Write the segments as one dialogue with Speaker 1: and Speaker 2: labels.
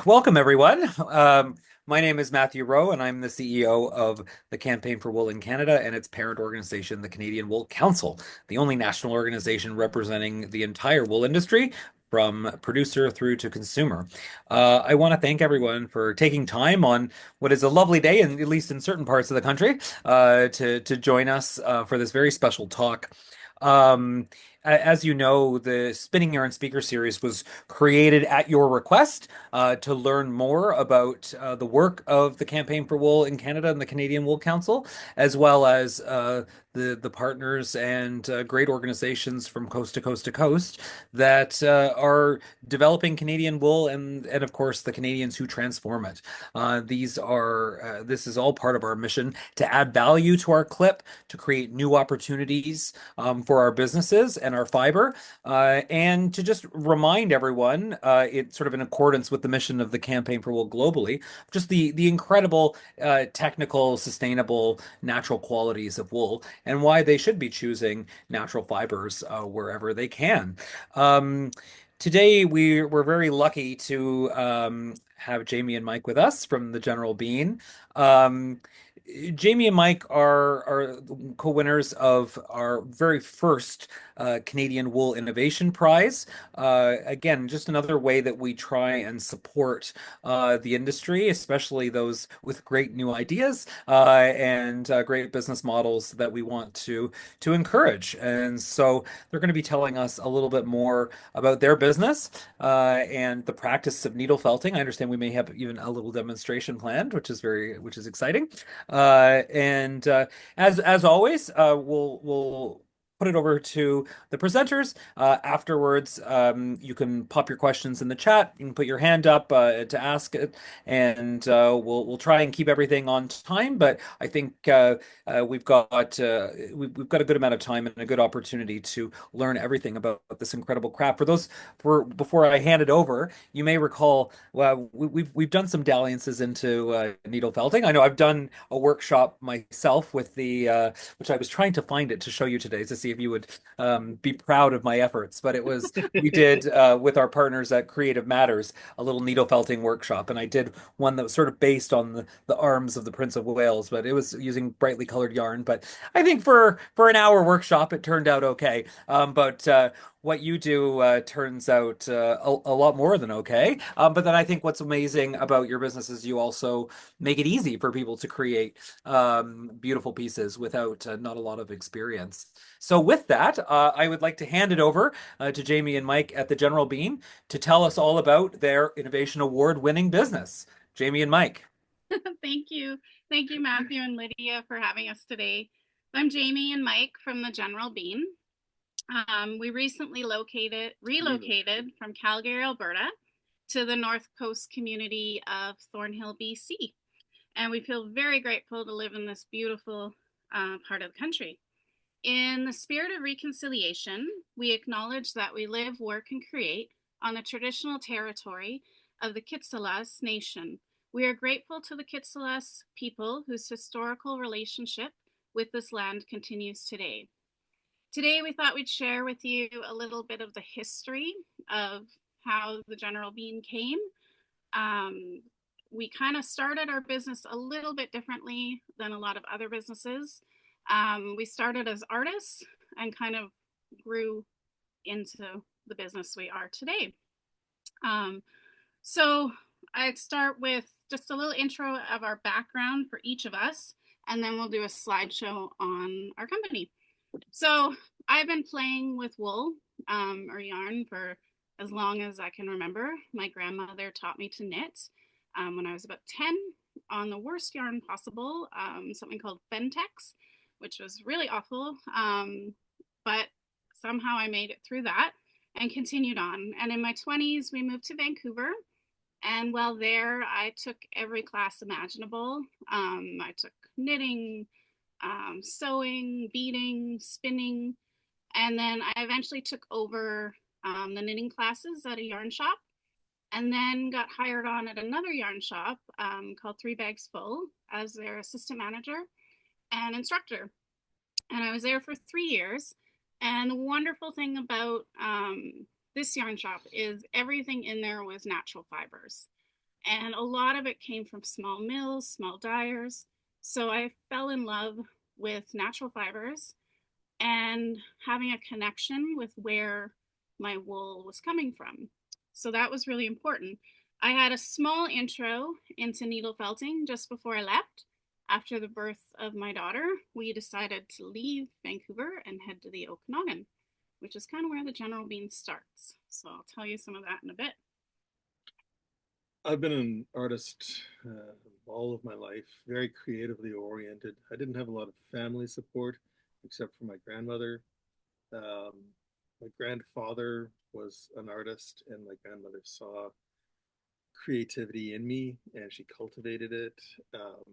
Speaker 1: Welcome everyone. My name is Matthew Rowe, and I'm the CEO of the Campaign for Wool in Canada and its parent organization, the Canadian Wool Council, the only national organization representing the entire wool industry from producer through to consumer. I want to thank everyone for taking time on what is a lovely day, and at least in certain parts of the country, to join us for this very special talk. Um, as you know, the Spinning Yarn Speaker Series was created at your request to learn more about the work of the Campaign for Wool in Canada and the Canadian Wool Council, as well as the partners and great organizations from coast to coast to coast that are developing Canadian wool and of course the Canadians who transform it. This is all part of our mission to add value to our clip, to create new opportunities for our businesses and our fiber, and to just remind everyone, it's sort of in accordance with the mission of the Campaign for Wool globally, just the incredible technical, sustainable, natural qualities of wool and why they should be choosing natural fibers wherever they can. Um, Today, we're very lucky to have Jamie and Mike with us from the General Bean. Um, Jamie and Mike are co-winners of our very first Canadian Wool Innovation Prize. Again, just another way that we try and support the industry, especially those with great new ideas and great business models that we want to encourage. And so they're going to be telling us a little bit more about their business and the practice of needle felting. I understand we may have even a little demonstration planned, which is exciting. And as always, we'll put it over to the presenters. Afterwards, you can pop your questions in the chat. You can put your hand up to ask it, and we'll try and keep everything on time. But I think we've got a good amount of time and a good opportunity to learn everything about this incredible craft. For before I hand it over, you may recall we've done some dalliances into needle felting. I know I've done a workshop myself with the which I was trying to find it to show you today to see if you would be proud of my efforts. But it was we did with our partners at Creative Matters a little needle felting workshop, and I did one that was sort of based on the arms of the Prince of Wales, but it was using brightly colored yarn. But I think for an hour workshop, it turned out okay. But what you do turns out a lot more than okay. But then I think what's amazing about your business is you also make it easy for people to create beautiful pieces without not a lot of experience. So with that, I would like to hand it over to Jamie and Mike at the General Bean to tell us all about their Innovation Award winning business. Jamie and Mike.
Speaker 2: Thank you. Thank you, Matthew and Lydia, for having us today. I'm Jamie and Mike from the General Bean. We recently relocated from Calgary, Alberta to the North Coast community of Thornhill, BC. And we feel very grateful to live in this beautiful part of the country. In the spirit of reconciliation, we acknowledge that we live, work, and create on the traditional territory of the Kitsillas Nation. We are grateful to the Kitsillas people whose historical relationship with this land continues today. Today, we thought we'd share with you a little bit of the history of how the General Bean came. We kind of started our business a little bit differently than a lot of other businesses. We started as artists and kind of grew into the business we are today. So I'd start with just a little intro of our background for each of us, and then we'll do a slideshow on our company. So I've been playing with wool or yarn for as long as I can remember. My grandmother taught me to knit when I was about 10 on the worst yarn possible, something called Fentex, which was really awful. But somehow I made it through that and continued on. And in my 20s, we moved to Vancouver. And while there, I took every class imaginable. I took knitting, sewing, beading, spinning, and then I eventually took over the knitting classes at a yarn shop, and then got hired on at another yarn shop called Three Bags Full as their assistant manager and instructor. And I was there for 3 years. And the wonderful thing about this yarn shop is everything in there was natural fibers. And a lot of it came from small mills, small dyers. So I fell in love with natural fibers and having a connection with where my wool was coming from. So that was really important. I had a small intro into needle felting just before I left. After the birth of my daughter, we decided to leave Vancouver and head to the Okanagan, which is kind of where the general bean starts. So I'll tell you some of that in a bit.
Speaker 3: I've been an artist all of my life, very creatively oriented. I didn't have a lot of family support except for my grandmother. Um, my grandfather was an artist, and my grandmother saw creativity in me and she cultivated it. Um,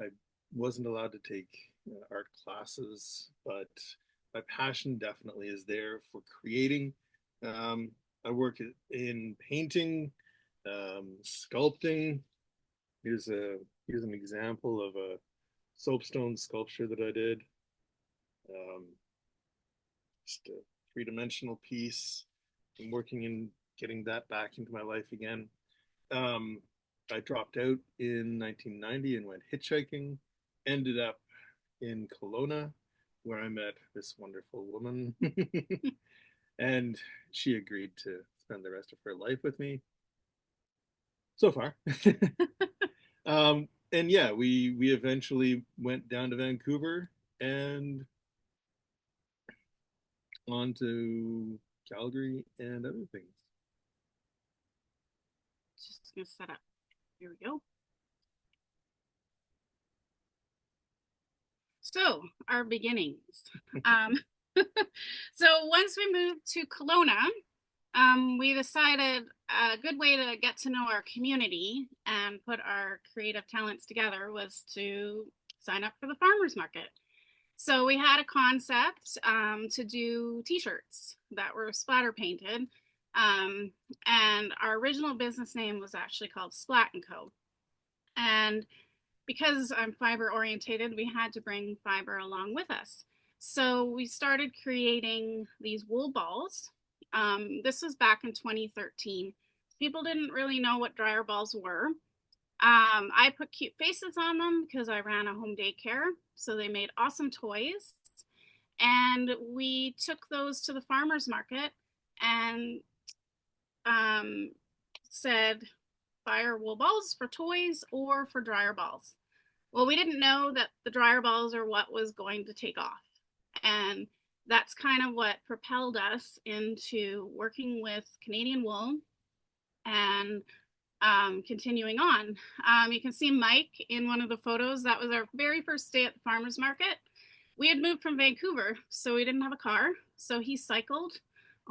Speaker 3: I wasn't allowed to take art classes, but my passion definitely is there for creating. Um, I work in painting, sculpting. Here's a here's an example of a soapstone sculpture that I did. Um, just a three-dimensional piece. I'm working in getting that back into my life again. Um, I dropped out in 1990 and went hitchhiking. Ended up in Kelowna, where I met this wonderful woman, and she agreed to spend the rest of her life with me. So far, and yeah, we eventually went down to Vancouver and on to Calgary and other things.
Speaker 2: Just gonna set up. Here we go. So our beginnings. Um, so once we moved to Kelowna, we decided a good way to get to know our community and put our creative talents together was to sign up for the farmers market. So we had a concept to do t-shirts that were splatter painted. Um, and our original business name was actually called Splat & Co. And because I'm fiber orientated, we had to bring fiber along with us. So we started creating these wool balls. This was back in 2013. People didn't really know what dryer balls were. I put cute faces on them because I ran a home daycare. So they made awesome toys. And we took those to the farmer's market and said, fire wool balls for toys or for dryer balls. Well, we didn't know that the dryer balls are what was going to take off. And that's kind of what propelled us into working with Canadian wool and continuing on. You can see Mike in one of the photos. That was our very first day at the farmer's market. We had moved from Vancouver, so we didn't have a car. So he cycled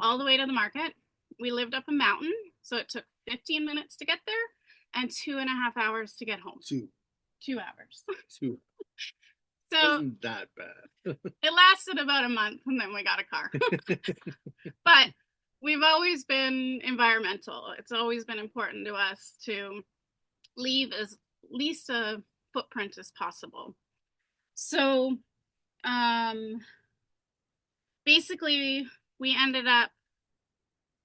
Speaker 2: all the way to the market. We lived up a mountain, so it took 15 minutes to get there and 2.5 hours to get home. 2 hours.
Speaker 3: Two.
Speaker 2: So
Speaker 3: Isn't that bad?
Speaker 2: it lasted about a month and then we got a car. But we've always been environmental. It's always been important to us to leave as least a footprint as possible. So basically we ended up,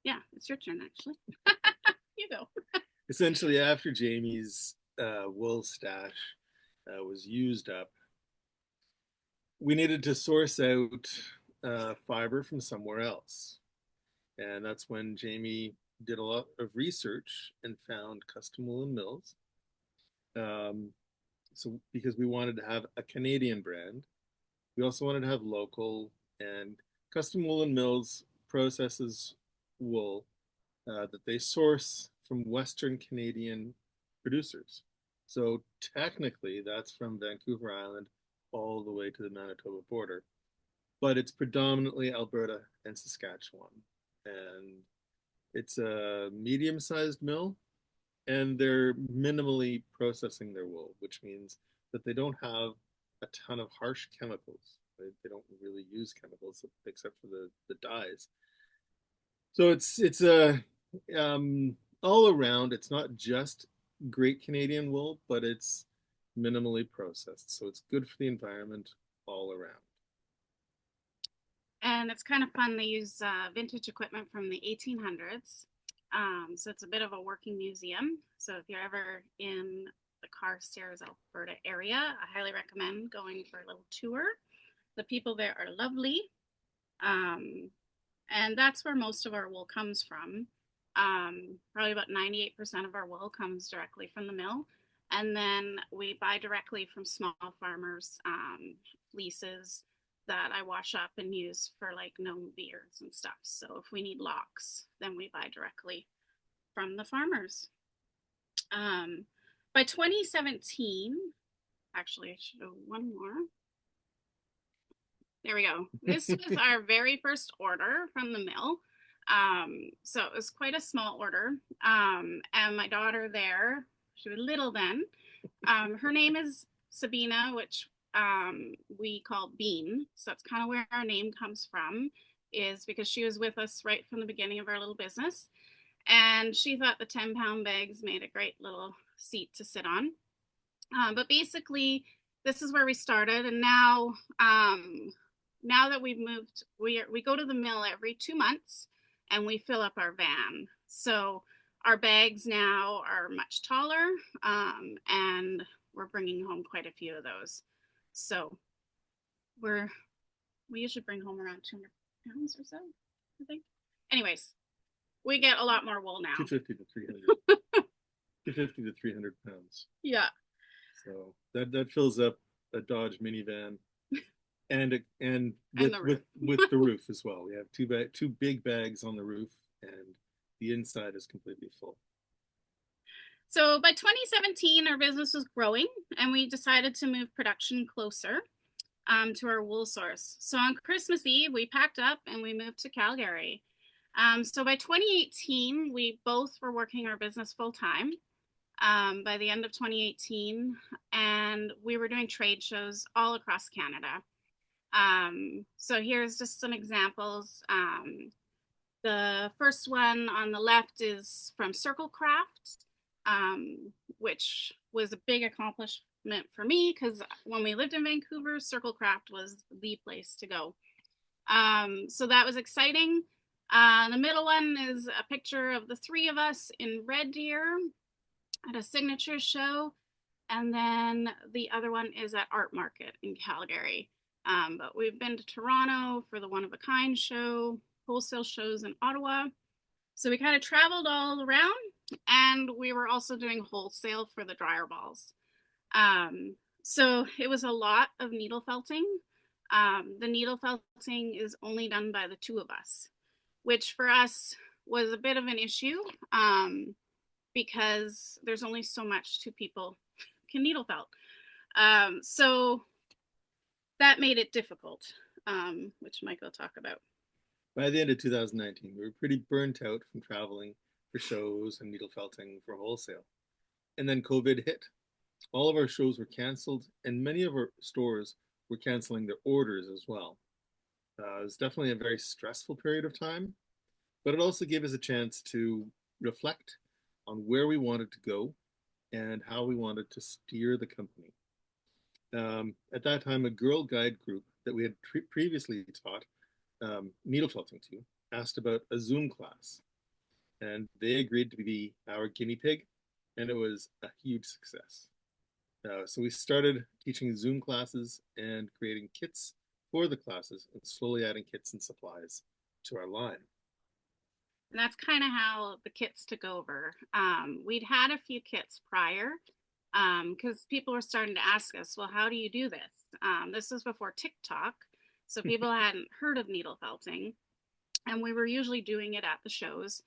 Speaker 2: yeah, it's your turn actually. You go.
Speaker 3: Essentially, after Jamie's wool stash was used up, we needed to source out fiber from somewhere else. And that's when Jamie did a lot of research and found custom woolen mills. Um, so because we wanted to have a Canadian brand, we also wanted to have local, and custom woolen mills processes wool that they source from Western Canadian producers. So technically, that's from Vancouver Island all the way to the Manitoba border, but it's predominantly Alberta and Saskatchewan. And it's a medium-sized mill, and they're minimally processing their wool, which means that they don't have a ton of harsh chemicals. They don't really use chemicals except for the dyes. So it's a all around. It's not just great Canadian wool, but it's minimally processed, so it's good for the environment all around.
Speaker 2: And it's kind of fun. They use vintage equipment from the 1800s. So it's a bit of a working museum. So if you're ever in the Carstairs, Alberta area, I highly recommend going for a little tour. The people there are lovely. And that's where most of our wool comes from. Probably about 98% of our wool comes directly from the mill. And then we buy directly from small farmers, fleeces that I wash up and use for like gnome beards and stuff. So if we need locks, then we buy directly from the farmers. By 2017, actually, I should have one more. There we go. This was our very first order from the mill. So it was quite a small order. And my daughter there, she was little then. Her name is Sabina, which we call Bean. So that's kind of where our name comes from, is because she was with us right from the beginning of our little business. And she thought the 10-pound bags made a great little seat to sit on. But basically, this is where we started. And now, now that we've moved, we go to the mill every 2 months and we fill up our van. So our bags now are much taller, and we're bringing home quite a few of those. So we usually bring home around 200 pounds or so, I think. Anyways, we get a lot more wool now.
Speaker 3: 250 to 300. 250 to 300 pounds.
Speaker 2: Yeah.
Speaker 3: So that fills up a Dodge minivan, and with the roof as well. We have two big bags on the roof, and the inside is completely full.
Speaker 2: So by 2017, our business was growing, and we decided to move production closer to our wool source. So on Christmas Eve, we packed up and we moved to Calgary. So by 2018, we both were working our business full time. By the end of 2018, and we were doing trade shows all across Canada. So here's just some examples. The first one on the left is from Circle Craft, which was a big accomplishment for me because when we lived in Vancouver, Circle Craft was the place to go. So that was exciting. The middle one is a picture of the three of us in Red Deer at a signature show, and then the other one is at Art Market in Calgary. But we've been to Toronto for the One of a Kind show, wholesale shows in Ottawa. So we kind of traveled all around, and we were also doing wholesale for the dryer balls. So it was a lot of needle felting. The needle felting is only done by the two of us, which for us was a bit of an issue. Because there's only so much two people can needle felt. So that made it difficult, which Mike will talk about.
Speaker 3: By the end of 2019, we were pretty burnt out from traveling for shows and needle felting for wholesale. And then COVID hit. All of our shows were canceled, and many of our stores were canceling their orders as well. It was definitely a very stressful period of time, but it also gave us a chance to reflect on where we wanted to go and how we wanted to steer the company. At that time, a Girl Guide group that we had previously taught needle felting to asked about a Zoom class, and they agreed to be our guinea pig, and it was a huge success. So we started teaching Zoom classes and creating kits for the classes and slowly adding kits and supplies to our line.
Speaker 2: And that's kind of how the kits took over. We'd had a few kits prior because people were starting to ask us, well, how do you do this? This was before TikTok, so people hadn't heard of needle felting, and we were usually doing it at the shows.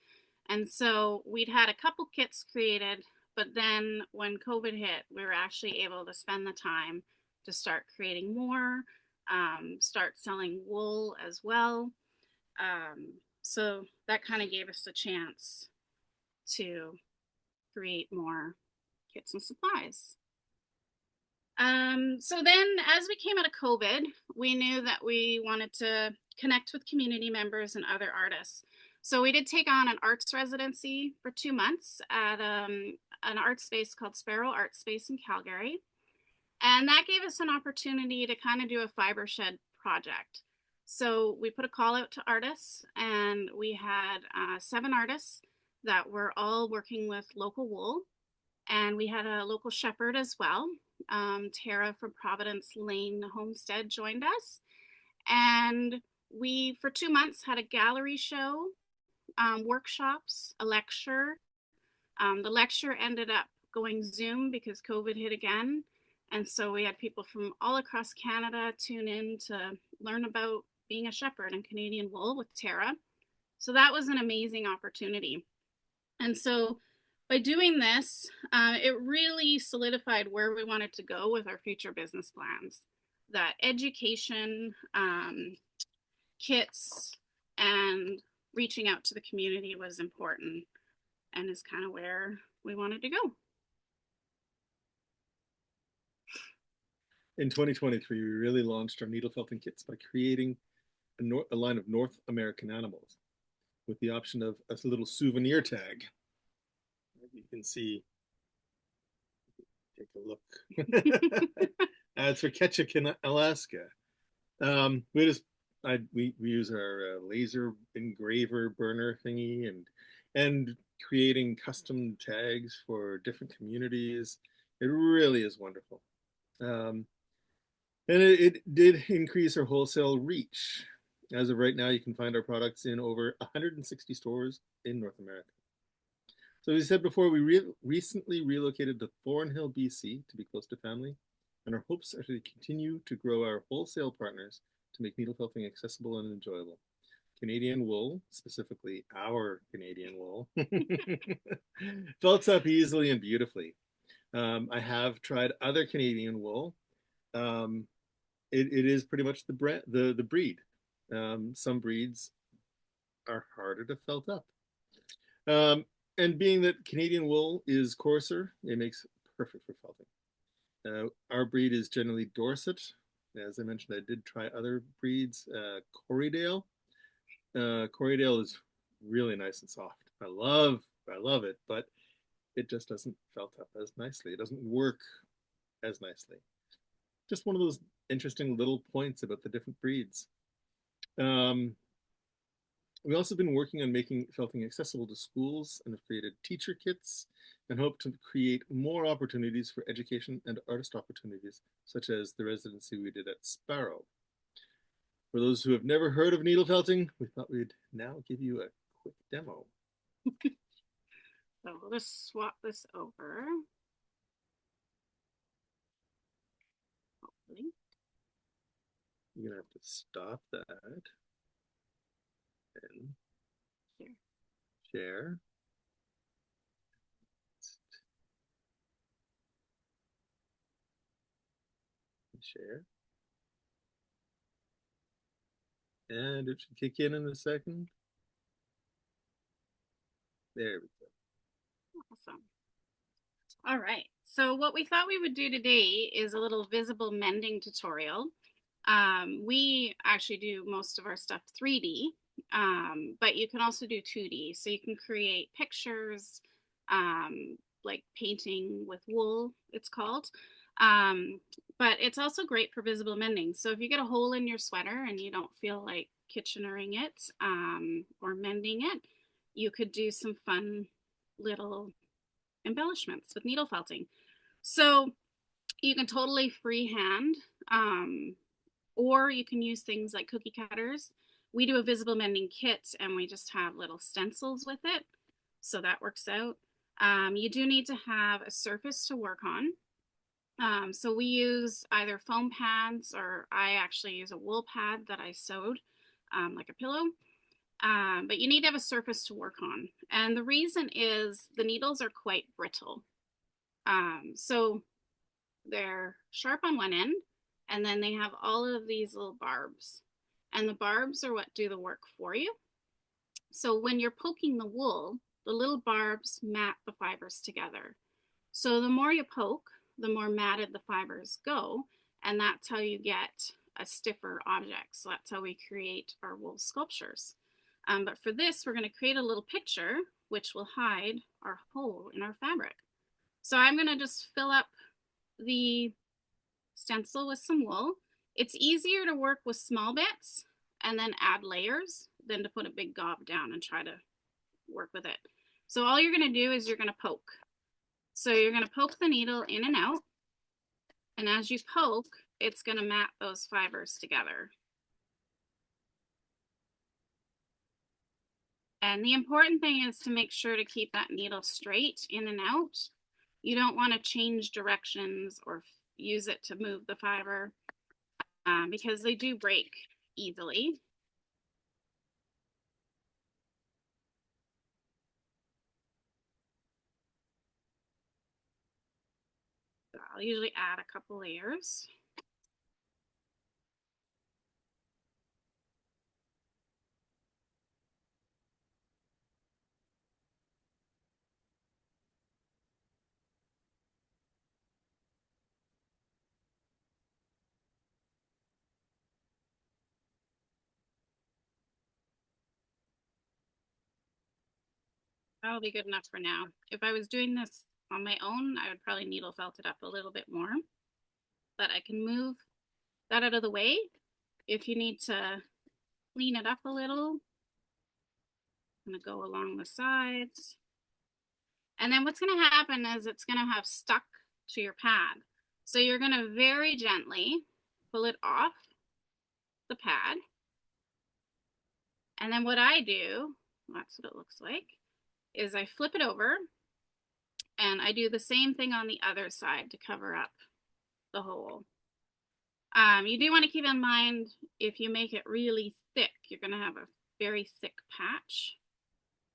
Speaker 2: And so we'd had a couple kits created, but then when COVID hit, we were actually able to spend the time to start creating more, start selling wool as well. So that kind of gave us a chance to create more kits and supplies. So then as we came out of COVID, we knew that we wanted to connect with community members and other artists. So we did take on an arts residency for 2 months at an art space called Sparrow Art Space in Calgary. And that gave us an opportunity to kind of do a fiber shed project. So we put a call out to artists, and we had 7 artists that were all working with local wool. And we had a local shepherd as well. Tara from Providence Lane Homestead joined us. And we, for 2 months, had a gallery show, workshops, a lecture. The lecture ended up going Zoom because COVID hit again. And so we had people from all across Canada tune in to learn about being a shepherd and Canadian wool with Tara. So that was an amazing opportunity. And so by doing this, it really solidified where we wanted to go with our future business plans. That education, kits, and reaching out to the community was important and is kind of where we wanted to go.
Speaker 3: In 2023, we really launched our needle felting kits by creating a line of North American animals with the option of a little souvenir tag. You can see, take a look. It's for Ketchick in Alaska. We use our laser engraver burner thingy and creating custom tags for different communities. It really is wonderful. And it did increase our wholesale reach. As of right now, you can find our products in over 160 stores in North America. So as I said before, we recently relocated to Thornhill, BC to be close to family, and our hopes are to continue to grow our wholesale partners to make needle felting accessible and enjoyable. Canadian wool, specifically our Canadian wool, felts up easily and beautifully. I have tried other Canadian wool. It is pretty much the breed. Some breeds are harder to felt up. And being that Canadian wool is coarser, it makes it perfect for felting. Our breed is generally Dorset. As I mentioned, I did try other breeds. Corriedale. Corriedale is really nice and soft. I love it, but it just doesn't felt up as nicely. It doesn't work as nicely. Just one of those interesting little points about the different breeds. We've also been working on making felting accessible to schools and have created teacher kits and hope to create more opportunities for education and artist opportunities, such as the residency we did at Sparrow. For those who have never heard of needle felting, we thought we'd now give you a quick demo.
Speaker 2: So we'll just swap this over. Hopefully.
Speaker 3: You're gonna have to stop that and share. Share. And it should kick in a second. There we go.
Speaker 2: Awesome. All right. So what we thought we would do today is a little visible mending tutorial. We actually do most of our stuff 3D, but you can also do 2D. So you can create pictures, like painting with wool, it's called. But it's also great for visible mending. So if you get a hole in your sweater and you don't feel like Kitchenering it or mending it, you could do some fun little embellishments with needle felting. So you can totally freehand, or you can use things like cookie cutters. We do a visible mending kit and we just have little stencils with it. So that works out. You do need to have a surface to work on. So we use either foam pads, or I actually use a wool pad that I sewed like a pillow. But you need to have a surface to work on. And the reason is the needles are quite brittle. So they're sharp on one end, and then they have all of these little barbs. And the barbs are what do the work for you. So when you're poking the wool, the little barbs mat the fibers together. So the more you poke, the more matted the fibers go, and that's how you get a stiffer object. So that's how we create our wool sculptures. But for this, we're going to create a little picture which will hide our hole in our fabric. So I'm going to just fill up the stencil with some wool. It's easier to work with small bits and then add layers than to put a big gob down and try to work with it. So all you're going to do is you're going to poke. So you're going to poke the needle in and out. And as you poke, it's going to mat those fibers together. And the important thing is to make sure to keep that needle straight in and out. You don't want to change directions or use it to move the fiber because they do break easily. So I'll usually add a couple layers. That'll be good enough for now. If I was doing this on my own, I would probably needle felt it up a little bit more, but I can move that out of the way. If you need to clean it up a little, I'm gonna go along the sides. And then what's gonna happen is it's gonna have stuck to your pad. So you're gonna very gently pull it off the pad. And then what I do, that's what it looks like, is I flip it over and I do the same thing on the other side to cover up the hole. You do want to keep in mind if you make it really thick, you're going to have a very thick patch.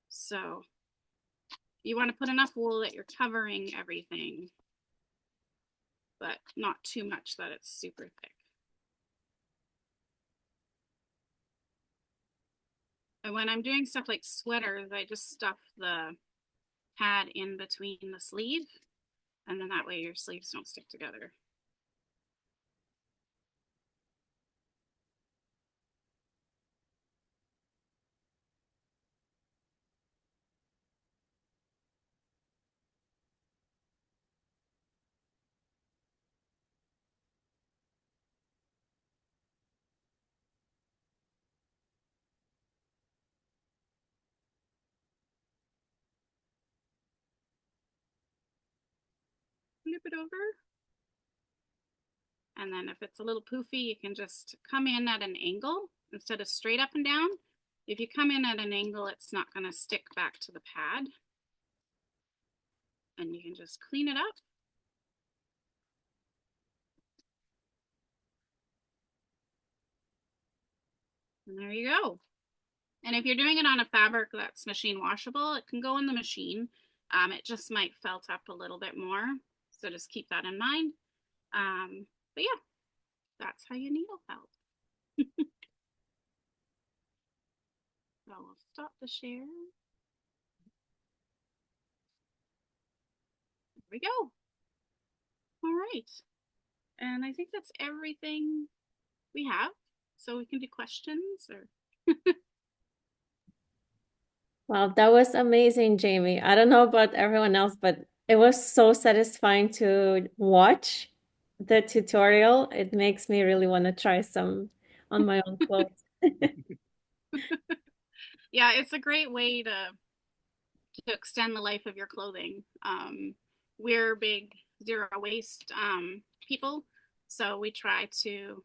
Speaker 2: So you want to put enough wool that you're covering everything, but not too much that it's super thick. And when I'm doing stuff like sweaters, I just stuff the pad in between the sleeve, and then that way your sleeves don't stick together. Flip it over. And then if it's a little poofy, you can just come in at an angle instead of straight up and down. If you come in at an angle, it's not going to stick back to the pad. And you can just clean it up. And there you go. And if you're doing it on a fabric that's machine washable, it can go in the machine. It just might felt up a little bit more. So just keep that in mind. But yeah, that's how you needle felt. So we'll stop the share. There we go. All right. And I think that's everything we have. So we can do questions or.
Speaker 4: Wow, that was amazing, Jamie. I don't know about everyone else, but it was so satisfying to watch the tutorial. It makes me really want to try some on my own clothes.
Speaker 2: Yeah, it's a great way to extend the life of your clothing. We're big zero waste people, so we try to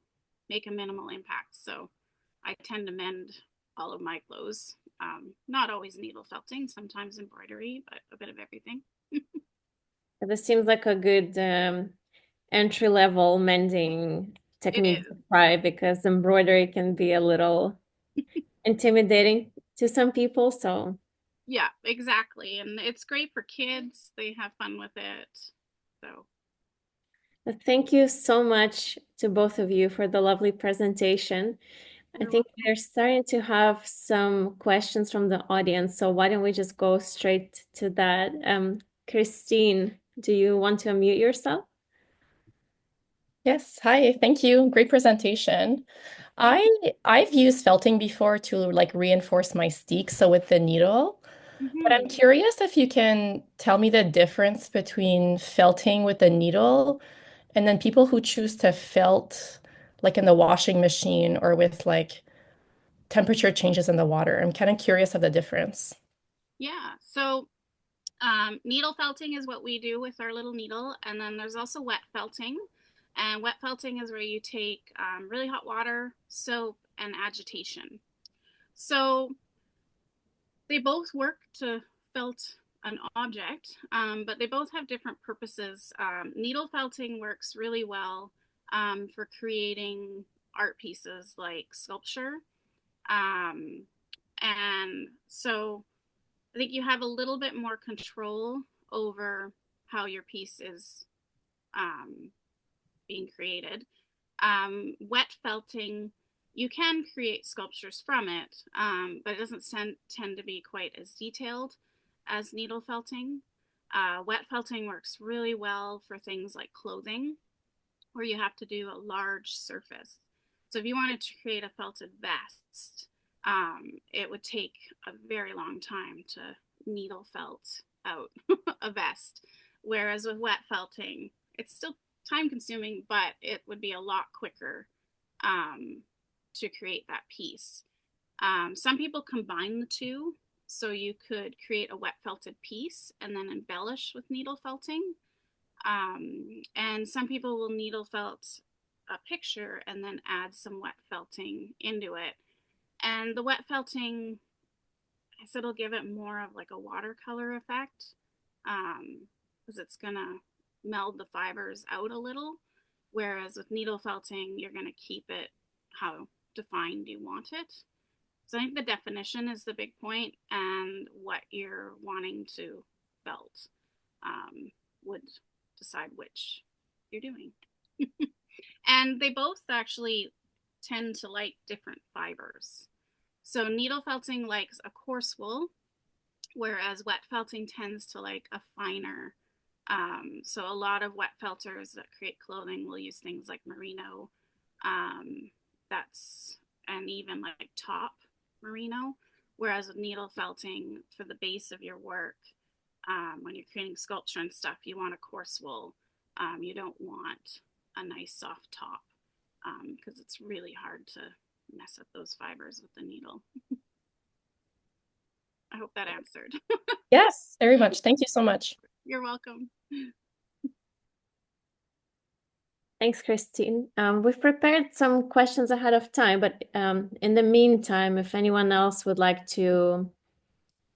Speaker 2: make a minimal impact. So I tend to mend all of my clothes. Not always needle felting, sometimes embroidery, but a bit of everything.
Speaker 4: This seems like a good entry-level mending technique to try because embroidery can be a little intimidating to some people. So
Speaker 2: yeah, exactly. And it's great for kids. They have fun with it. So
Speaker 4: thank you so much to both of you for the lovely presentation. I think we're starting to have some questions from the audience. So why don't we just go straight to that? Christine, do you want to unmute yourself?
Speaker 5: Yes, hi, thank you. Great presentation. I've used felting before to like reinforce my steek, so with the needle. But I'm curious if you can tell me the difference between felting with the needle and then people who choose to felt like in the washing machine or with like temperature changes in the water. I'm kind of curious of the difference.
Speaker 2: yeah, so Needle felting is what we do with our little needle, and then there's also wet felting. And wet felting is where you take really hot water, soap, and agitation. So they both work to felt an object, but they both have different purposes. Needle felting works really well for creating art pieces like sculpture. And so I think you have a little bit more control over how your piece is being created. Wet felting, you can create sculptures from it, but it doesn't tend to be quite as detailed as needle felting. Wet felting works really well for things like clothing, where you have to do a large surface. So if you wanted to create a felted vest, it would take a very long time to needle felt out a vest. Whereas with wet felting, it's still time consuming, but it would be a lot quicker to create that piece. Some people combine the two, so you could create a wet felted piece and then embellish with needle felting. And some people will needle felt a picture and then add some wet felting into it. And the wet felting, I guess it'll give it more of like a watercolor effect, because it's gonna meld the fibers out a little. Whereas with needle felting, you're gonna keep it how defined you want it. So I think the definition is the big point, and what you're wanting to felt would decide which you're doing. And they both actually tend to like different fibers. So needle felting likes a coarse wool, whereas wet felting tends to like a finer. So a lot of wet felters that create clothing will use things like merino, and even like top merino. Whereas with needle felting, for the base of your work, when you're creating sculpture and stuff, you want a coarse wool. You don't want a nice soft top, because it's really hard to mess up those fibers with the needle. I hope that answered.
Speaker 5: Yes, very much. Thank you so much.
Speaker 2: You're welcome.
Speaker 4: Thanks, Christine. We've prepared some questions ahead of time, but in the meantime, if anyone else would like to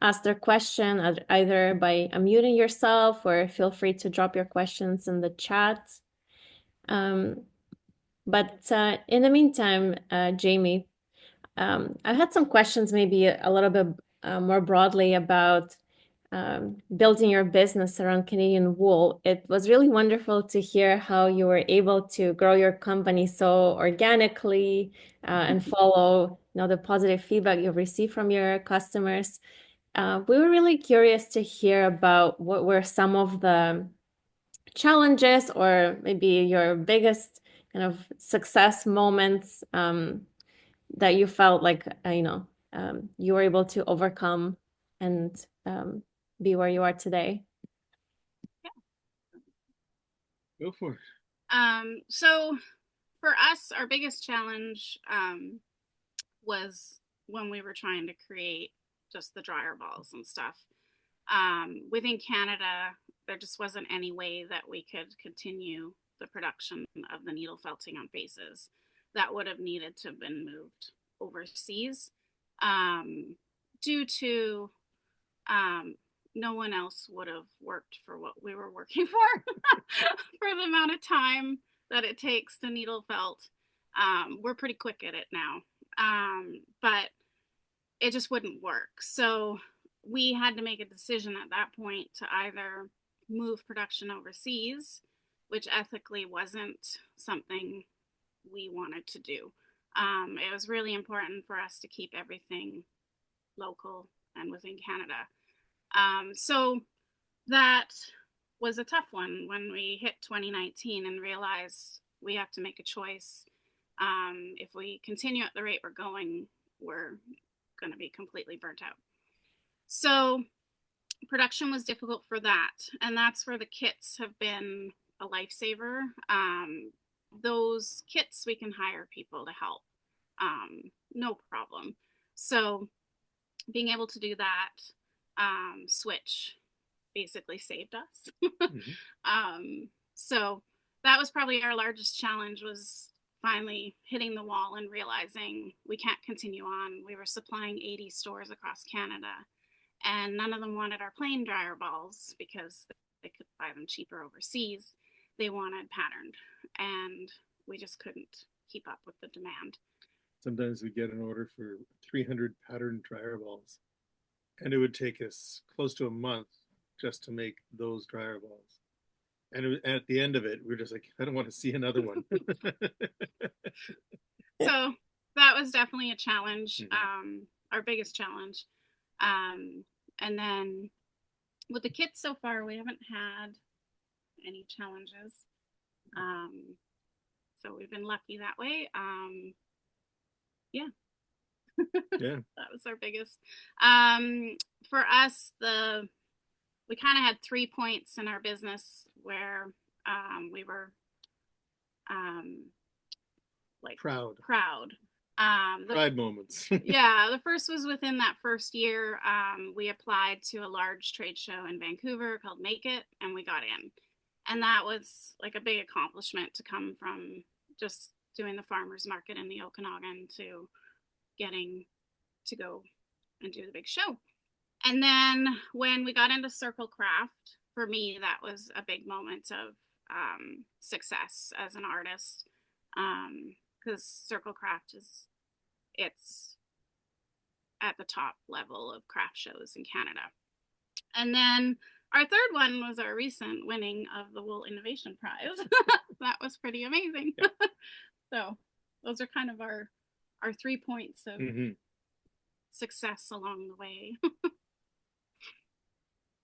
Speaker 4: ask their question, either by unmuting yourself or feel free to drop your questions in the chat. But in the meantime, Jamie, I had some questions maybe a little bit more broadly about building your business around Canadian wool. It was really wonderful to hear how you were able to grow your company so organically and follow the positive feedback you've received from your customers. We were really curious to hear about what were some of the challenges or maybe your biggest kind of success moments that you felt like you were able to overcome and be where you are today.
Speaker 3: Go for it.
Speaker 2: So for us, our biggest challenge was when we were trying to create just the dryer balls and stuff. Within Canada, there just wasn't any way that we could continue the production of the needle felting on vases. That would have needed to have been moved overseas, due to no one else would have worked for what we were working for for the amount of time that it takes to needle felt. We're pretty quick at it now, but it just wouldn't work. So we had to make a decision at that point to either move production overseas, which ethically wasn't something we wanted to do. It was really important for us to keep everything local and within Canada. So that was a tough one when we hit 2019 and realized we have to make a choice. If we continue at the rate we're going, we're going to be completely burnt out. So production was difficult for that. And that's where the kits have been a lifesaver. Those kits, we can hire people to help. No problem. So being able to do that, switch basically saved us.
Speaker 3: Mhm.
Speaker 2: So that was probably our largest challenge, was finally hitting the wall and realizing we can't continue on. We were supplying 80 stores across Canada, and none of them wanted our plain dryer balls because they could buy them cheaper overseas. They wanted patterned, and we just couldn't keep up with the demand.
Speaker 3: Sometimes we get an order for 300 patterned dryer balls, and it would take us close to a month just to make those dryer balls. And at the end of it, we're just like, I don't want to see another one.
Speaker 2: So that was definitely a challenge,
Speaker 3: Mhm.
Speaker 2: our biggest challenge. And then with the kits so far, we haven't had any challenges. So we've been lucky that way. Yeah.
Speaker 3: Yeah.
Speaker 2: That was our biggest. For us, we kind of had 3 points in our business where we were like
Speaker 3: Proud.
Speaker 2: Pride
Speaker 3: Moments.
Speaker 2: Yeah, the first was within that first year. We applied to a large trade show in Vancouver called Make It, and we got in. And that was like a big accomplishment, to come from just doing the farmers market in the Okanagan to getting to go and do the big show. And then when we got into Circle Craft, for me, that was a big moment of success as an artist, because Circle Craft it's at the top level of craft shows in Canada. And then our third one was our recent winning of the Wool Innovation Prize. That was pretty amazing. So those are kind of our 3 points of success along the way.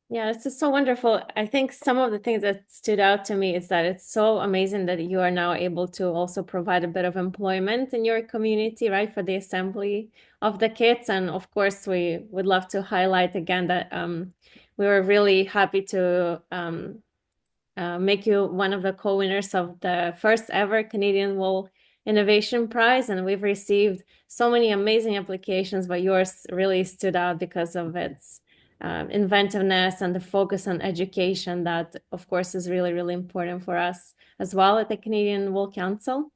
Speaker 4: Yeah, this is so wonderful. I think some of the things that stood out to me is that it's so amazing that you are now able to also provide a bit of employment in your community, right, for the assembly of the kits. And of course, we would love to highlight again that we were really happy to make you one of the co-winners of the first ever Canadian Wool Innovation Prize. And we've received so many amazing applications, but yours really stood out because of its inventiveness and the focus on education that, of course, is really, really important for us as well at the Canadian Wool Council.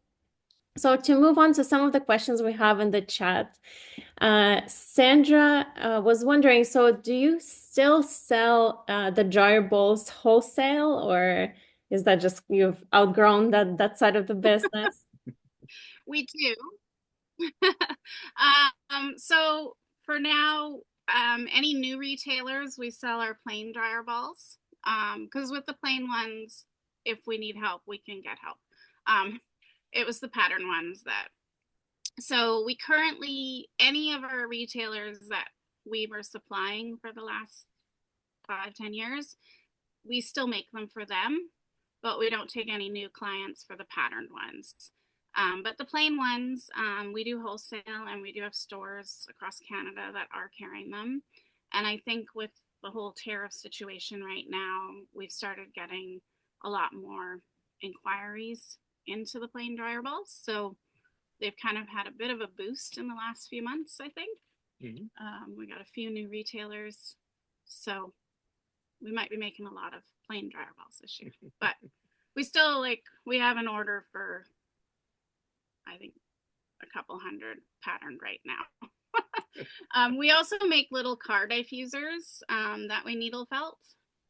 Speaker 4: So to move on to some of the questions we have in the chat, Sandra was wondering, so do you still sell the dryer balls wholesale, or is that just you've outgrown that side of the business?
Speaker 2: We do. So for now, any new retailers, we sell our plain dryer balls. Because with the plain ones, if we need help, we can get help. It was the pattern ones that. So we currently, any of our retailers that we were supplying for the last 5-10 years, we still make them for them, but we don't take any new clients for the patterned ones. But the plain ones, we do wholesale, and we do have stores across Canada that are carrying them. And I think with the whole tariff situation right now, we've started getting a lot more inquiries into the plain dryer balls. So they've kind of had a bit of a boost in the last few months, I think. We got a few new retailers, so we might be making a lot of plain dryer balls this year. But we still, we have an order for, I think, a couple hundred patterned right now. We also make little car diffusers that we needle felt.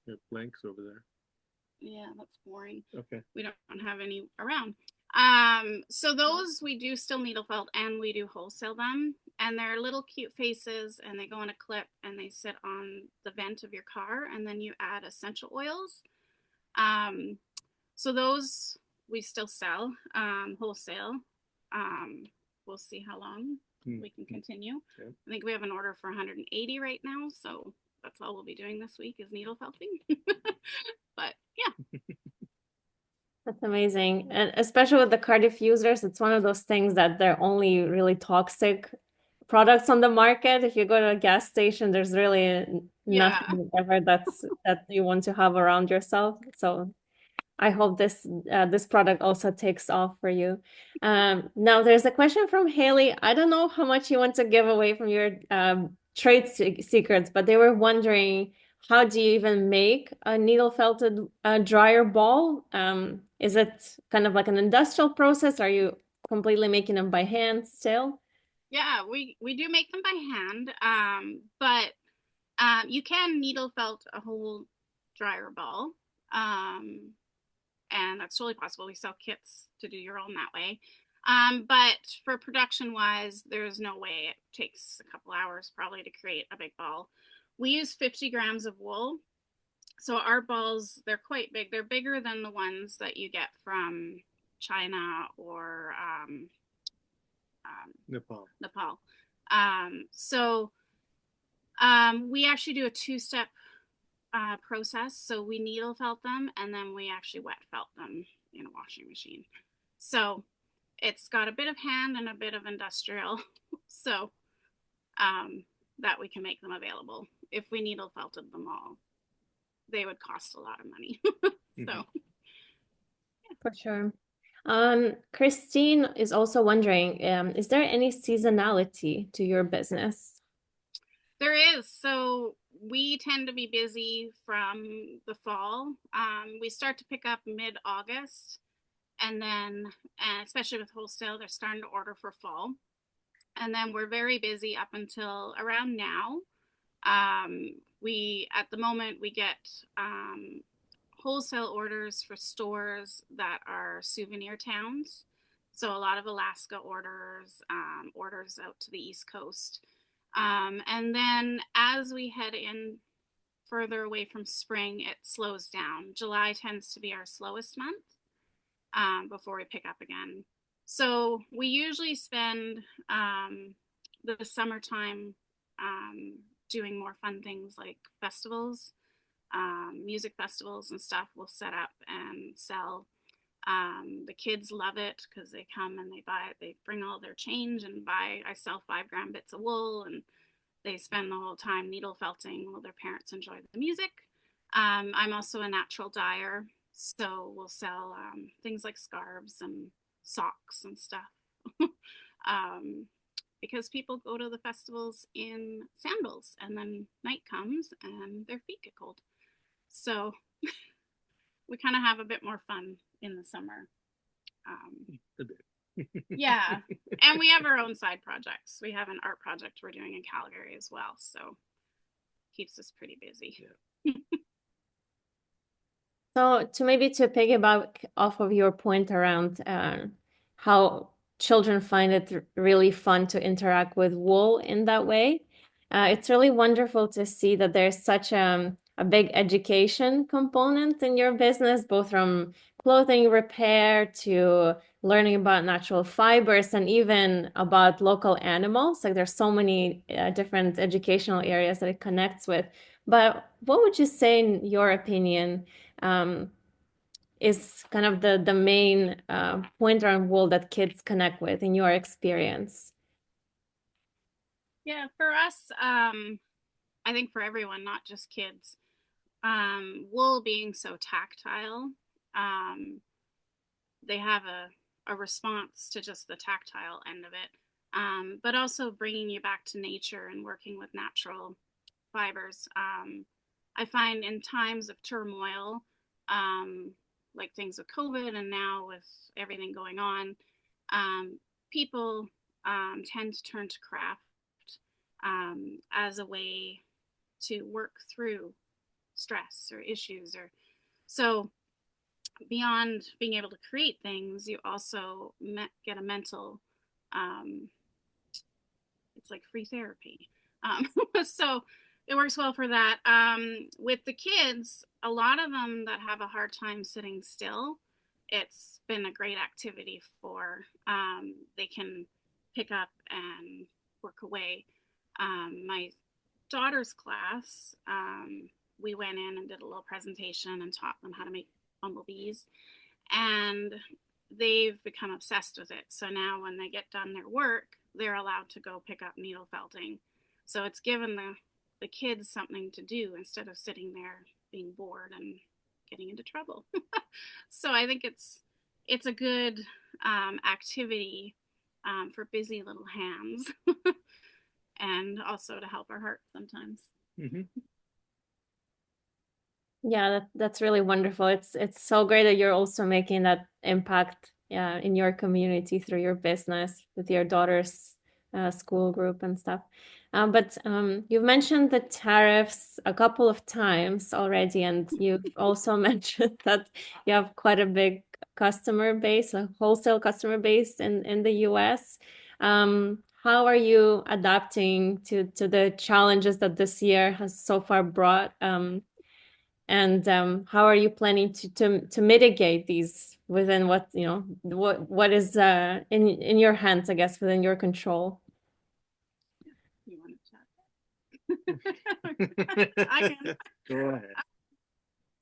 Speaker 3: There are blanks over there.
Speaker 2: Yeah, that's boring.
Speaker 3: Okay.
Speaker 2: We don't have any around. So those we do still needle felt, and we do wholesale them. And they're little cute faces, and they go in a clip, and they sit on the vent of your car, and then you add essential oils. So those we still sell wholesale. We'll see how long we can continue.
Speaker 3: Okay.
Speaker 2: I think we have an order for 180 right now, so that's all we'll be doing this week is needle felting. But yeah.
Speaker 4: That's amazing. And especially with the car diffusers, it's one of those things that they're only really toxic products on the market. If you go to a gas station, there's really nothing ever that you want to have around yourself. So I hope this product also takes off for you. Now there's a question from Haley. I don't know how much you want to give away from your trade secrets, but they were wondering how do you even make a needle felted dryer ball? Is it kind of like an industrial process? Are you completely making them by hand still?
Speaker 2: Yeah, we do make them by hand, but you can needle felt a whole dryer ball, and that's totally possible. We sell kits to do your own that way. But for production wise, there's no way. It takes a couple hours probably to create a big ball. We use 50 grams of wool. So our balls, they're quite big. They're bigger than the ones that you get from China or
Speaker 3: Nepal.
Speaker 2: Nepal. So we actually do a two-step process. So we needle felt them and then we actually wet felt them in a washing machine. So it's got a bit of hand and a bit of industrial. So that we can make them available. If we needle felted them all, they would cost a lot of money. So
Speaker 4: For sure. Christine is also wondering, is there any seasonality to your business?
Speaker 2: there is. So we tend to be busy from the fall. We start to pick up mid-August, and then, especially with wholesale, they're starting to order for fall. And then we're very busy up until around now. At the moment, we get wholesale orders for stores that are souvenir towns. So a lot of Alaska orders, orders out to the East Coast. And then as we head in further away from spring, it slows down. July tends to be our slowest month before we pick up again. So we usually spend the summertime doing more fun things like festivals, music festivals and stuff. We'll set up and sell. The kids love it because they come and they buy it. They bring all their change and buy. I sell 5-gram bits of wool and they spend the whole time needle felting while their parents enjoy the music. I'm also a natural dyer, so we'll sell things like scarves and socks and stuff. Because people go to the festivals in sandals and then night comes and their feet get cold. So we kind of have a bit more fun in the summer.
Speaker 3: A bit.
Speaker 2: Yeah. And we have our own side projects. We have an art project we're doing in Calgary as well. So keeps us pretty busy.
Speaker 3: Yeah.
Speaker 4: So to piggyback off of your point around how children find it really fun to interact with wool in that way, it's really wonderful to see that there's such a big education component in your business, both from clothing repair to learning about natural fibers and even about local animals. Like there's so many different educational areas that it connects with. But what would you say, in your opinion, is kind of the main point around wool that kids connect with in your experience?
Speaker 2: Yeah, for us, I think for everyone, not just kids, wool being so tactile, they have a response to just the tactile end of it, but also bringing you back to nature and working with natural fibers. I find in times of turmoil, like things with COVID and now with everything going on, people tend to turn to craft as a way to work through stress or issues. Or so beyond being able to create things, you also get a mental, it's like free therapy. So it works well for that. With the kids, a lot of them that have a hard time sitting still, it's been a great activity for, they can pick up and work away. My daughter's class, we went in and did a little presentation and taught them how to make bumblebees, and they've become obsessed with it. So now when they get done their work, they're allowed to go pick up needle felting. So it's given the kids something to do instead of sitting there being bored and getting into trouble. So I think it's a good activity for busy little hands and also to help our heart sometimes.
Speaker 3: Mm-hmm.
Speaker 4: Yeah, that's really wonderful. It's so great that you're also making that impact, yeah, in your community through your business with your daughter's school group and stuff. But you've mentioned the tariffs a couple of times already, and you've also mentioned that you have quite a big customer base, a wholesale customer base in the US. How are you adapting to the challenges that this year has so far brought? And how are you planning to mitigate these within what, you know, what is in your hands, I guess, within your control?
Speaker 2: You want to chat? I can.
Speaker 3: Go ahead.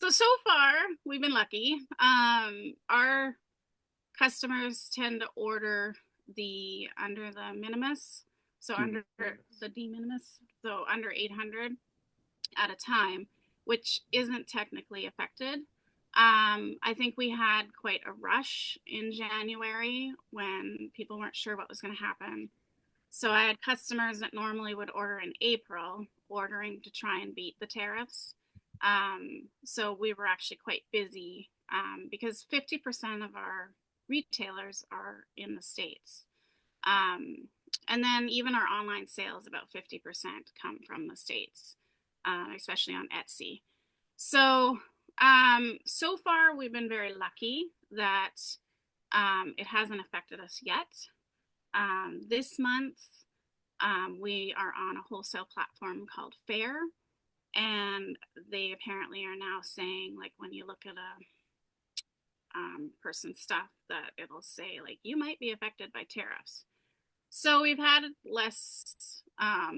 Speaker 2: So far, we've been lucky. Our customers tend to order under the minimus, so under the de minimis, so under 800 at a time, which isn't technically affected. I think we had quite a rush in January when people weren't sure what was going to happen. So I had customers that normally would order in April ordering to try and beat the tariffs. So we were actually quite busy because 50% of our retailers are in the States. And then even our online sales, about 50% come from the States, especially on Etsy. So so far we've been very lucky that it hasn't affected us yet. This month we are on a wholesale platform called Fair, and they apparently are now saying, like, when you look at a person's stuff, that it'll say like you might be affected by tariffs. So we've had less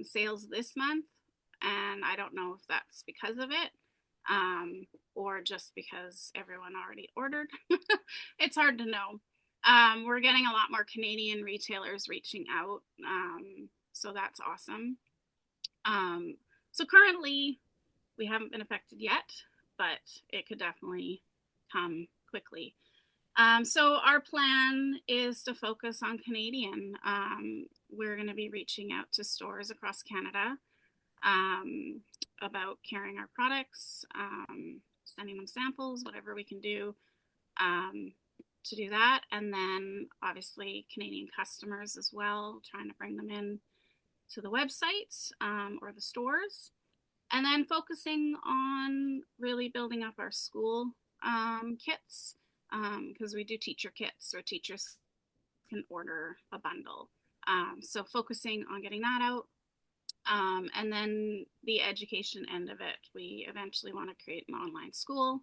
Speaker 2: sales this month, and I don't know if that's because of it or just because everyone already ordered. It's hard to know. We're getting a lot more Canadian retailers reaching out, so that's awesome. So currently, we haven't been affected yet, but it could definitely come quickly. So our plan is to focus on Canadian. We're going to be reaching out to stores across Canada about carrying our products, sending them samples, whatever we can do to do that. And then obviously Canadian customers as well, trying to bring them in to the websites or the stores. And then focusing on really building up our school kits, because we do teacher kits, or teachers can order a bundle. So focusing on getting that out. And then the education end of it, we eventually want to create an online school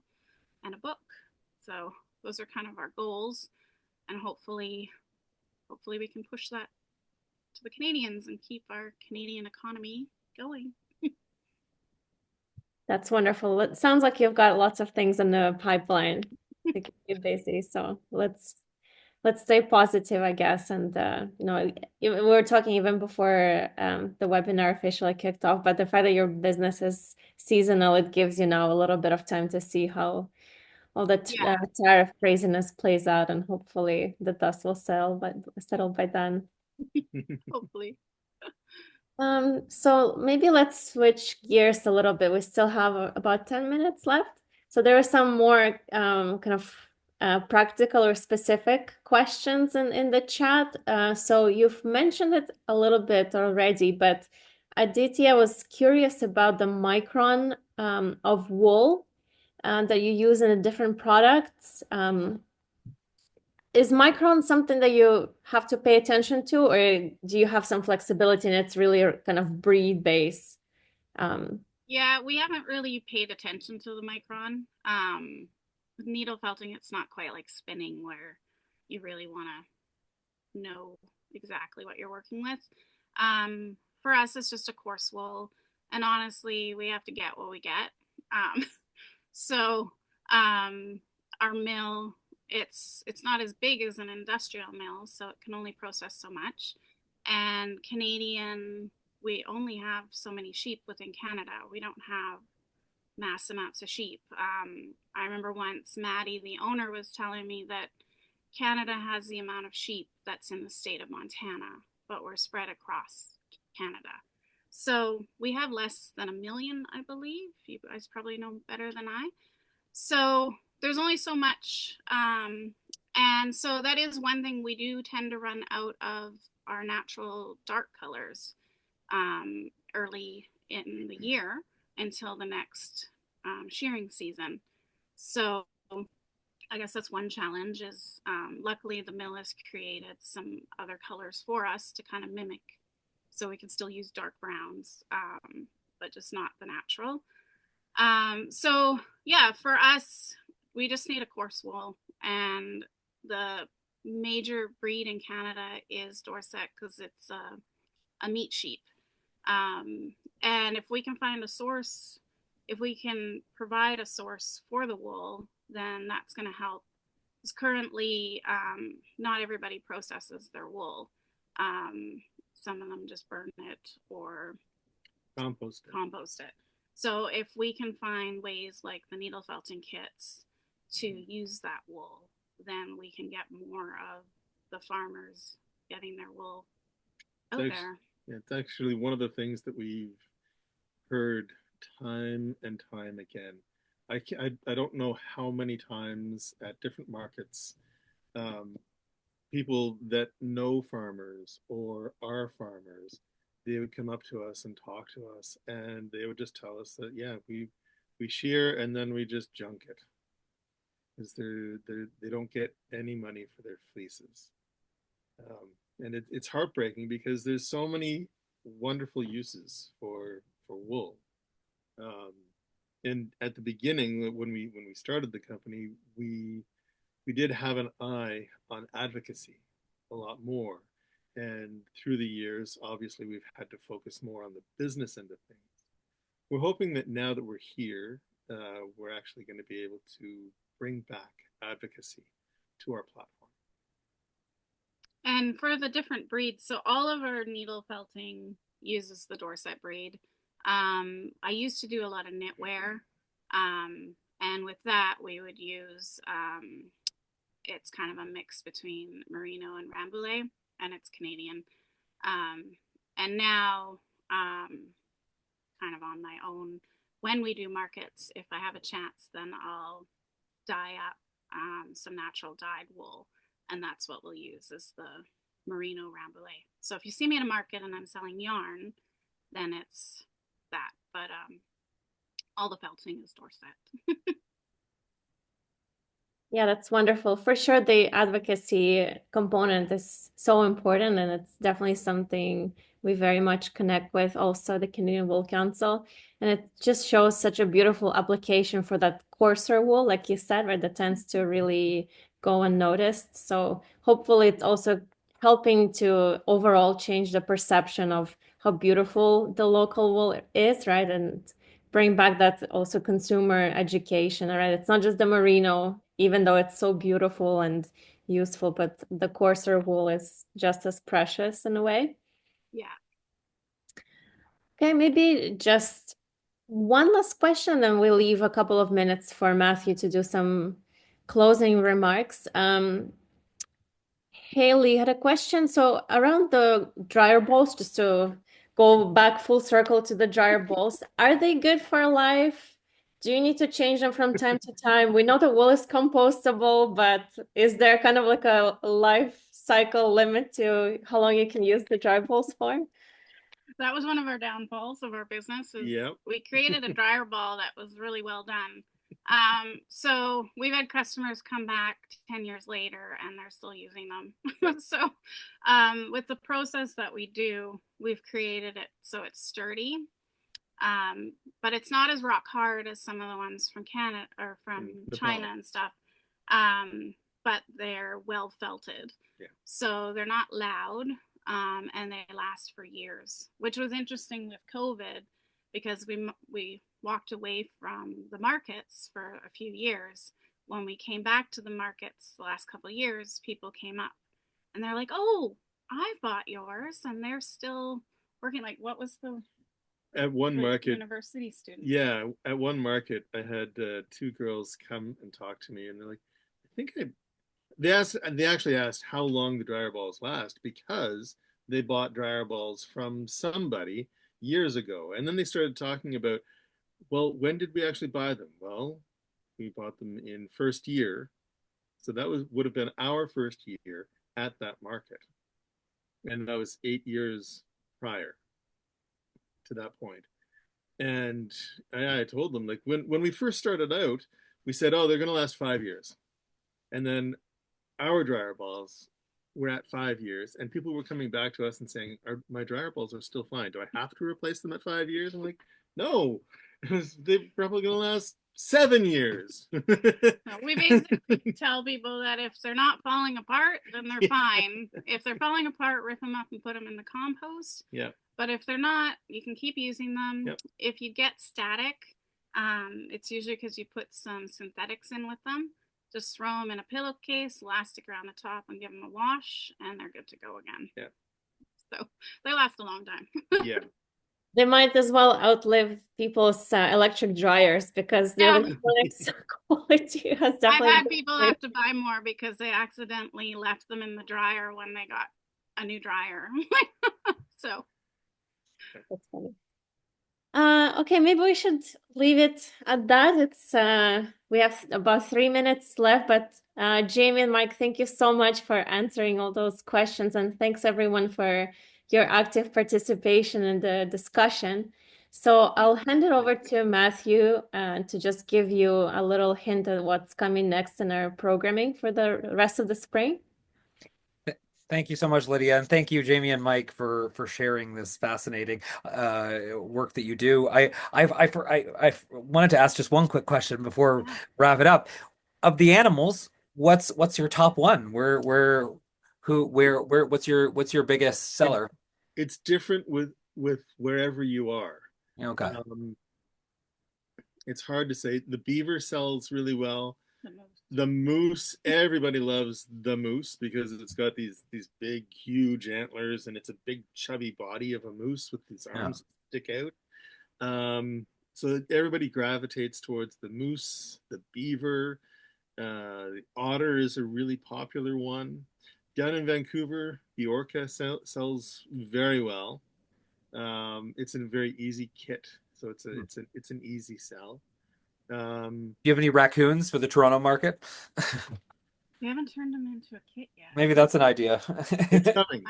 Speaker 2: and a book. So those are kind of our goals, and hopefully we can push that to the Canadians and keep our Canadian economy going.
Speaker 4: That's wonderful. It sounds like you've got lots of things in the pipeline to keep you busy. So let's stay positive, I guess. And you know, we were talking even before the webinar officially kicked off, but the fact that your business is seasonal, it gives you now a little bit of time to see how all the tariff craziness plays out, and hopefully the dust will settle by then.
Speaker 2: Hopefully.
Speaker 4: So maybe let's switch gears a little bit. We still have about 10 minutes left. So there are some more kind of practical or specific questions in the chat. So you've mentioned it a little bit already, but Aditya was curious about the micron of wool that you use in the different products. Is micron something that you have to pay attention to, or do you have some flexibility and it's really kind of breed based?
Speaker 2: Yeah, we haven't really paid attention to the micron. With needle felting, it's not quite like spinning where you really want to know exactly what you're working with. For us, it's just a coarse wool, and honestly, we have to get what we get. So our mill, it's not as big as an industrial mill, so it can only process so much. And Canadian, we only have so many sheep within Canada. We don't have mass amounts of sheep. I remember once Maddie, the owner, was telling me that Canada has the amount of sheep that's in the state of Montana, but we're spread across Canada. So we have less than 1 million, I believe. You guys probably know better than I. So there's only so much. And so that is one thing, we do tend to run out of our natural dark colors early in the year until the next shearing season. So I guess that's one challenge is luckily the mill has created some other colors for us to kind of mimic, so we can still use dark browns, but just not the natural. So yeah, for us, we just need a coarse wool, and the major breed in Canada is Dorset because it's a meat sheep. And if we can find a source, if we can provide a source for the wool, then that's going to help. Because currently, not everybody processes their wool. Some of them just burn it or compost it. So if we can find ways like the needle felting kits to use that wool, then we can get more of the farmers getting their wool out there.
Speaker 3: Yeah, it's actually one of the things that we've heard time and time again. I don't know how many times at different markets, people that know farmers or are farmers, they would come up to us and talk to us, and they would just tell us that yeah, we shear and then we just junk it because they don't get any money for their fleeces. And it's heartbreaking because there's so many wonderful uses for wool. And at the beginning, when we started the company, we did have an eye on advocacy a lot more. And through the years, obviously, we've had to focus more on the business end of things. We're hoping that now that we're here, we're actually going to be able to bring back advocacy to our platform.
Speaker 2: And for the different breeds, so all of our needle felting uses the Dorset breed. I used to do a lot of knitwear, and with that we would use it's kind of a mix between merino and rambouillet, and it's Canadian. And now, kind of on my own, when we do markets, if I have a chance, then I'll dye up some natural dyed wool, and that's what we'll use is the merino rambouillet. So if you see me at a market and I'm selling yarn, then it's that. But all the felting is Dorset.
Speaker 4: Yeah, that's wonderful. For sure, the advocacy component is so important, and it's definitely something we very much connect with, also the Canadian Wool Council. And it just shows such a beautiful application for that coarser wool, like you said, right, that tends to really go unnoticed. So hopefully it's also helping to overall change the perception of how beautiful the local wool is, right? And bring back that also consumer education, all right? It's not just the merino, even though it's so beautiful and useful, but the coarser wool is just as precious in a way.
Speaker 2: Yeah.
Speaker 4: Okay, maybe just one last question, then we'll leave a couple of minutes for Matthew to do some closing remarks. Haley had a question. So around the dryer balls, just to go back full circle to the dryer balls, are they good for life? Do you need to change them from time to time? We know the wool is compostable, but is there kind of like a life cycle limit to how long you can use the dryer balls for?
Speaker 2: That was one of our downfalls of our business.
Speaker 3: Yep.
Speaker 2: We created a dryer ball that was really well done. So we've had customers come back 10 years later and they're still using them. So with the process that we do, we've created it so it's sturdy. But it's not as rock hard as some of the ones from Canada or from China and stuff. But they're well felted. Yeah. So they're not loud. And they last for years, which was interesting with COVID because we walked away from the markets for a few years. When we came back to the markets the last couple of years, people came up and they're like, "Oh, I've bought yours," and they're still working. Like, what was the
Speaker 3: at one market
Speaker 2: university student?
Speaker 3: Yeah, at one market, I had two girls come and talk to me, and they're like, "I think I." They actually asked how long the dryer balls last because they bought dryer balls from somebody years ago. And then they started talking about, well, when did we actually buy them? Well, we bought them in first year. So that would have been our first year at that market. And that was 8 years prior to that point. And I told them, like, when we first started out, we said, oh, they're going to last 5 years. And then our dryer balls were at 5 years, and people were coming back to us and saying, my dryer balls are still fine. Do I have to replace them at 5 years? I'm like, no, they're probably going to last 7 years.
Speaker 2: We basically tell people that if they're not falling apart, then they're fine. If they're falling apart, rip them up and put them in the compost.
Speaker 3: Yeah.
Speaker 2: But if they're not, you can keep using them.
Speaker 3: Yep.
Speaker 2: If you get static, it's usually because you put some synthetics in with them. Just throw them in a pillowcase, elastic around the top, and give them a wash, and they're good to go again.
Speaker 3: Yeah.
Speaker 2: So they last a long time.
Speaker 3: Yeah.
Speaker 4: They might as well outlive people's electric dryers because the electronics quality has definitely.
Speaker 2: I've had people have to buy more because they accidentally left them in the dryer when they got a new dryer. So.
Speaker 4: That's funny. Okay, maybe we should leave it at that. It's we have about 3 minutes left, but Jamie and Mike, thank you so much for answering all those questions, and thanks everyone for your active participation in the discussion. So I'll hand it over to Matthew to just give you a little hint at what's coming next in our programming for the rest of the spring.
Speaker 1: Thank you so much, Lydia, and thank you, Jamie and Mike, for sharing this fascinating work that you do. I wanted to ask just one quick question before we wrap it up. Of the animals, what's your top one? What's your biggest seller?
Speaker 3: It's different with wherever you are.
Speaker 1: Okay.
Speaker 3: It's hard to say. The beaver sells really well. The moose, everybody loves the moose because it's got these big, huge antlers, and it's a big, chubby body of a moose with these arms that stick out. So everybody gravitates towards the moose, the beaver. The otter is a really popular one. Down in Vancouver, the orca sells very well. It's a very easy kit, so it's an easy sell.
Speaker 1: Do you have any raccoons for the Toronto market?
Speaker 2: We haven't turned them into a kit yet.
Speaker 1: Maybe that's an idea.
Speaker 3: It's coming.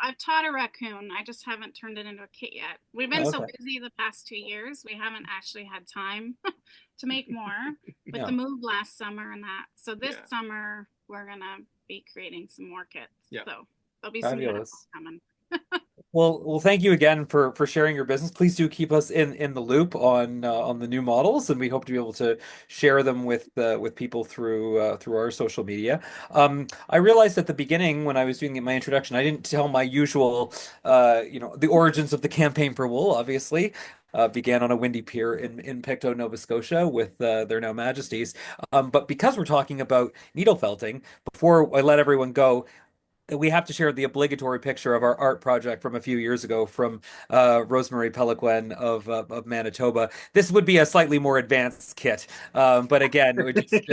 Speaker 2: I've taught a raccoon. I just haven't turned it into a kit yet. We've been so busy the past 2 years, we haven't actually had time to make more with the move last summer and that. So this summer, we're going to be creating some more kits. Yeah. So there'll be some coming.
Speaker 1: Well, thank you again for sharing your business. Please do keep us in the loop on the new models, and we hope to be able to share them with people through our social media. I realized at the beginning when I was doing my introduction, I didn't tell my usual, the origins of the campaign for wool. Obviously, began on a windy pier in Pictou, Nova Scotia, with their now Majesties. But because we're talking about needle felting, before I let everyone go, we have to share the obligatory picture of our art project from a few years ago from Rosemary Peliquin of Manitoba. This would be a slightly more advanced kit, but again, it just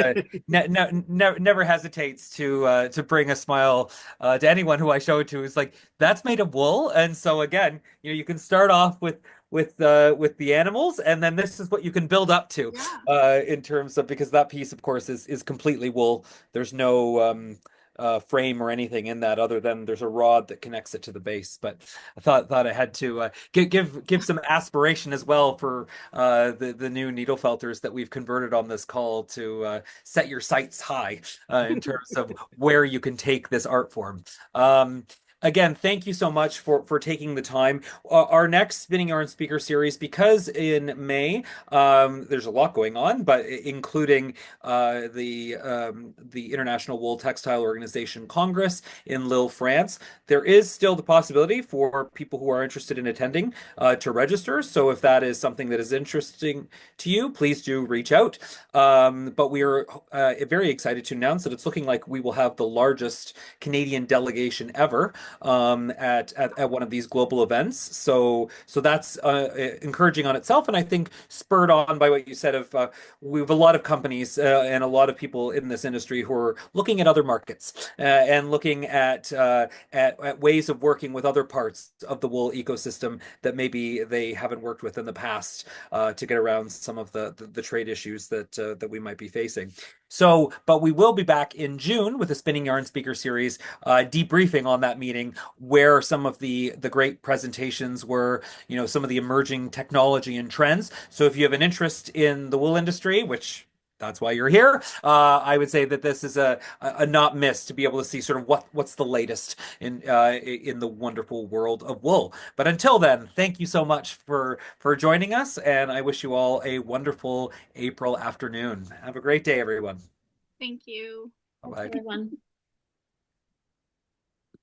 Speaker 1: never hesitates to bring a smile to anyone who I show it to. It's like, that's made of wool, and so again, you can start off with the animals, and then this is what you can build up to in terms of, because that piece, of course, is completely wool. There's no frame or anything in that other than there's a rod that connects it to the base. But I thought I had to give some aspiration as well for the new needle felters that we've converted on this call to set your sights high in terms of where you can take this art form. Again, thank you so much for taking the time. Our next Spinning Yarn Speaker Series, because in May there's a lot going on, but including the International Wool Textile Organization Congress in Lille, France, there is still the possibility for people who are interested in attending to register. So if that is something that is interesting to you, please do reach out. But we are very excited to announce that it's looking like we will have the largest Canadian delegation ever. at one of these global events. So that's encouraging on itself, and I think spurred on by what you said of we have a lot of companies and a lot of people in this industry who are looking at other markets and looking at ways of working with other parts of the wool ecosystem that maybe they haven't worked with in the past to get around some of the trade issues that we might be facing. So, but we will be back in June with a Spinning Yarn speaker series, debriefing on that meeting, where some of the great presentations were, some of the emerging technology and trends. So, if you have an interest in the wool industry, which that's why you're here. I would say that this is a not miss to be able to see sort of what's the latest in the wonderful world of wool. But until then, thank you so much for joining us, and I wish you all a wonderful April afternoon. Have a great day, everyone.
Speaker 2: Thank you.
Speaker 1: Bye-bye.
Speaker 4: Everyone.